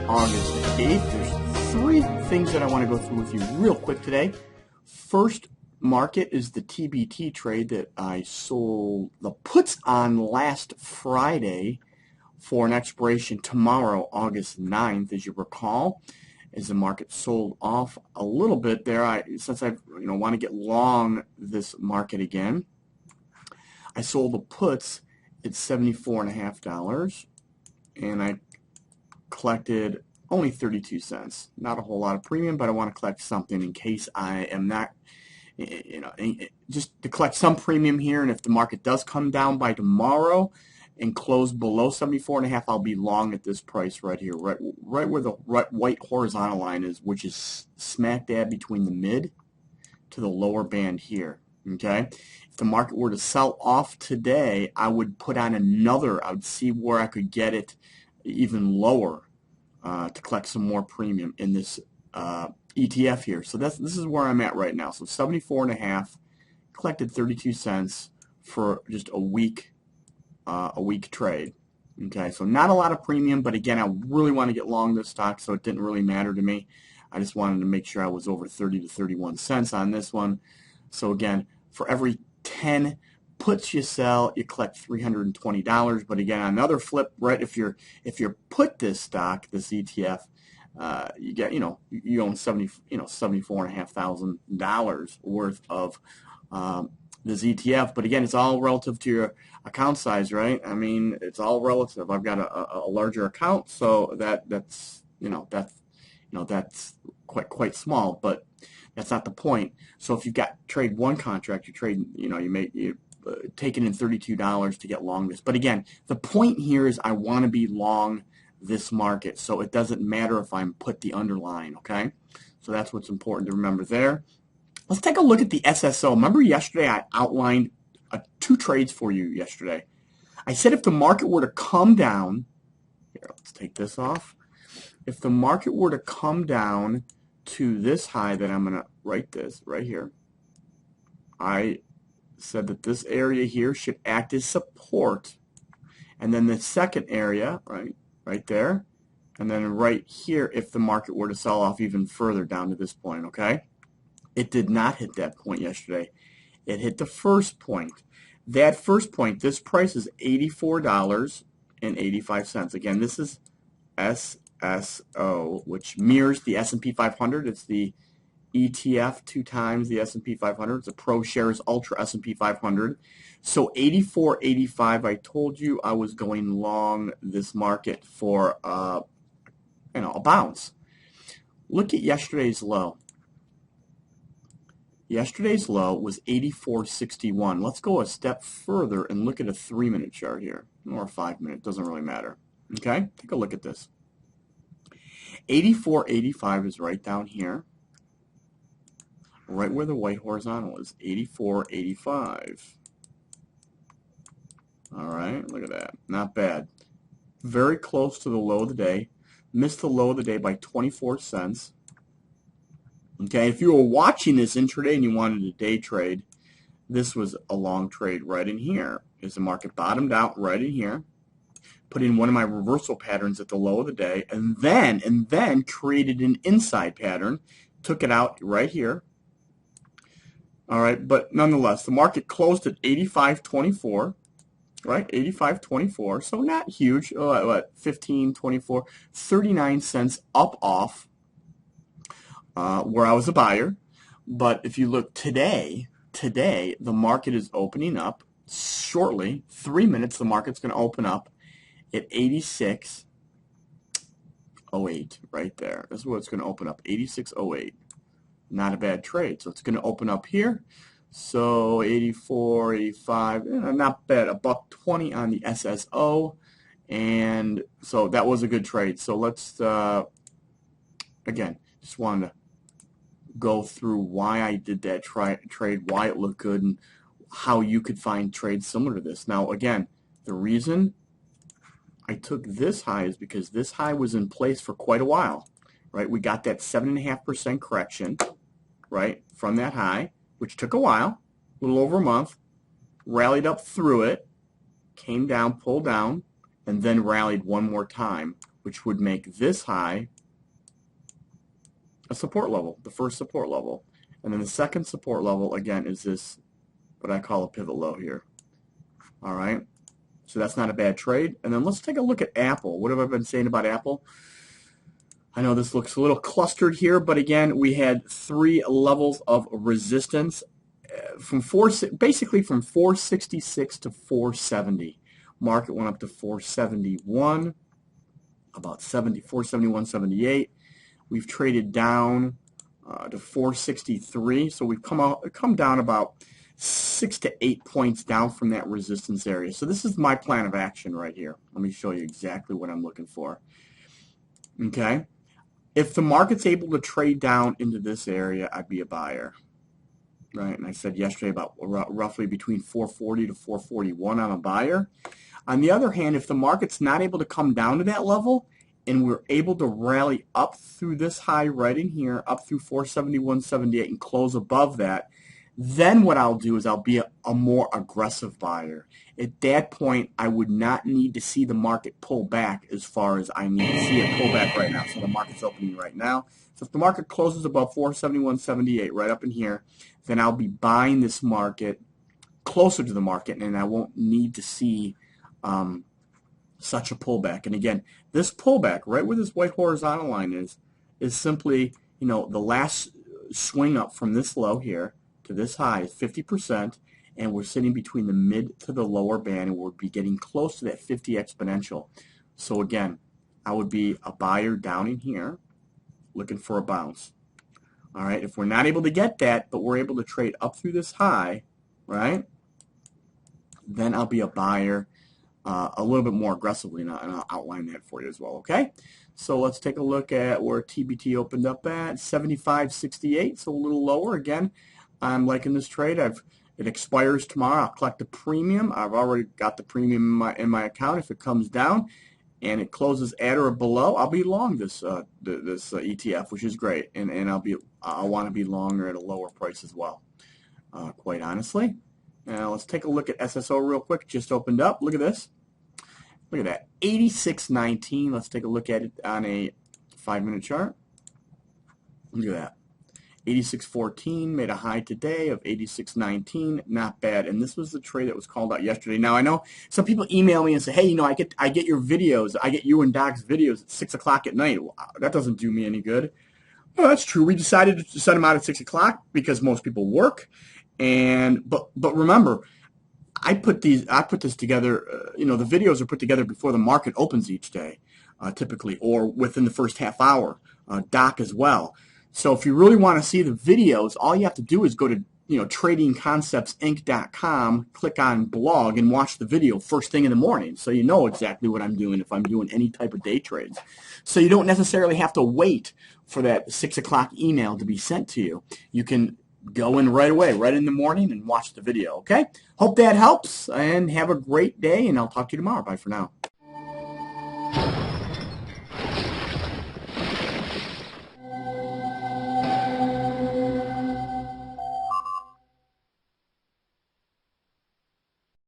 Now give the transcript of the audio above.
August 8th. There's three things that I want to go through with you real quick today. First market is the TBT trade that I sold the puts on last Friday for an expiration tomorrow, August 9th. As you recall, as the market sold off a little bit there, since I want to get long this market again, I sold the puts at $74.50, and I collected only 32 cents. Not a whole lot of premium, but I want to collect something in case I am not, just to collect some premium here. And if the market does come down by tomorrow and close below 74.5, I'll be long at this price right here, right where the white horizontal line is, which is smack dab between the mid to the lower band here. Okay, if the market were to sell off today, I would put on another. I would see where I could get it even lower to collect some more premium in this ETF here. So this is where I'm at right now. So 74.5, collected 32 cents for just a week trade. Okay, so not a lot of premium, but again, I really want to get long this stock, so it didn't really matter to me. I just wanted to make sure I was over 30 to 31 cents on this one. So again, for every 10 puts you sell, you collect $320. But again, another flip, right? If you're put this stock, this ETF, you get you own $74,500 worth of this ETF. But again, it's all relative to your account size, right? I mean, it's all relative. I've got a larger account, so that's quite small, but that's not the point. So if you've got trade one contract, you trade, you taking in $32 to get long this. But again, the point here is I want to be long this market, so it doesn't matter if I'm put the underlying. Okay, so that's what's important to remember there. Let's take a look at the SSO. Remember yesterday I outlined two trades for you yesterday. I said if the market were to come down, here, let's take this off. If the market were to come down to this high, then I'm going to write this right here. I said that this area here should act as support, and then the second area right there, and then right here if the market were to sell off even further down to this point. Okay, it did not hit that point yesterday. It hit the first point. That first point, this price is $84.85. Again, this is SSO, which mirrors the S&P 500. It's the ETF 2 times the S&P 500. It's a ProShares Ultra S&P 500. So 84.85. I told you I was going long this market for a bounce. Look at yesterday's low. Yesterday's low was 84.61. Let's go a step further and look at a 3-minute chart here, or a 5-minute. Doesn't really matter. Okay, take a look at this. 84.85 is right down here, right where the white horizontal is. 84.85. All right, look at that. Not bad. Very close to the low of the day. Missed the low of the day by 24 cents. Okay, if you were watching this intraday and you wanted a day trade, this was a long trade right in here. As the market bottomed out right in here, put in one of my reversal patterns at the low of the day, and then created an inside pattern, took it out right here. All right, but nonetheless, the market closed at 85.24, right? 85.24, so not huge. What, 15, 24, 39 cents up off where I was a buyer. But if you look today, the market is opening up shortly. 3 minutes, the market's going to open up at 86.08 right there. This is what it's going to open up, 86.08. Not a bad trade. So it's going to open up here. So 84, 85, not bad. $1.20 on the SSO. And so that was a good trade. So let's, again, just wanted to go through why I did that trade, why it looked good, and how you could find trades similar to this. Now, again, the reason I took this high is because this high was in place for quite a while, right? We got that 7.5% correction, right, from that high, which took a while, a little over a month, rallied up through it, came down, pulled down, and then rallied one more time which would make this high a support level, the first support level. And then the second support level, again, is this, what I call a pivot low here. All right, so that's not a bad trade. And then let's take a look at Apple. What have I been saying about Apple? I know this looks a little clustered here, but again, we had 3 levels of resistance from basically from 466 to 470. Market went up to 471, about 471.78. We've traded down to 463, so we've come down about 6 to 8 points down from that resistance area. So this is my plan of action right here. Let me show you exactly what I'm looking for. Okay, if the market's able to trade down into this area, I'd be a buyer. Right, and I said yesterday about roughly between 440 to 441, I'm a buyer. On the other hand, if the market's not able to come down to that level and we're able to rally up through this high right in here, up through 471.78 and close above that, then what I'll do is I'll be a more aggressive buyer. At that point, I would not need to see the market pull back as far as I need to see it pull back right now. So the market's opening right now. So if the market closes above 471.78 right up in here, then I'll be buying this market closer to the market, and I won't need to see such a pullback. And again, this pullback right where this white horizontal line is simply, you know, the last swing up from this low here to this high is 50%, and we're sitting between the mid to the lower band, and we'll be getting close to that 50 exponential. So again, I would be a buyer down in here looking for a bounce. All right, if we're not able to get that, but we're able to trade up through this high, right, then I'll be a buyer a little bit more aggressively, and I'll outline that for you as well, okay? So let's take a look at where TBT opened up at, 75.68, so a little lower. Again, I'm liking this trade. It expires tomorrow. I'll collect the premium. I've already got the premium in my account. If it comes down and it closes at or below, I'll be long this ETF, which is great, and I'll want to be longer at a lower price as well, quite honestly. Now let's take a look at SSO real quick. Just opened up. Look at this. Look at that, 86.19. Let's take a look at it on a 5-minute chart. Look at that. 86.14 made a high today of 86.19. Not bad. And this was the trade that was called out yesterday. Now I know some people email me and say, hey, you know, I get your videos. I get you and Doc's videos at 6 o'clock at night. Well, that doesn't do me any good. Well, that's true. We decided to send them out at 6 o'clock because most people work. But remember, I put this together. You know, the videos are put together before the market opens each day, typically, or within the first half hour. Doc as well. So if you really want to see the videos, all you have to do is go to, you know, tradingconceptsinc.com, click on blog, and watch the video first thing in the morning, so you know exactly what I'm doing if I'm doing any type of day trades. So you don't necessarily have to wait for that 6 o'clock email to be sent to you. You can go in right away, right in the morning, and watch the video, okay? Hope that helps, and have a great day, and I'll talk to you tomorrow. Bye for now.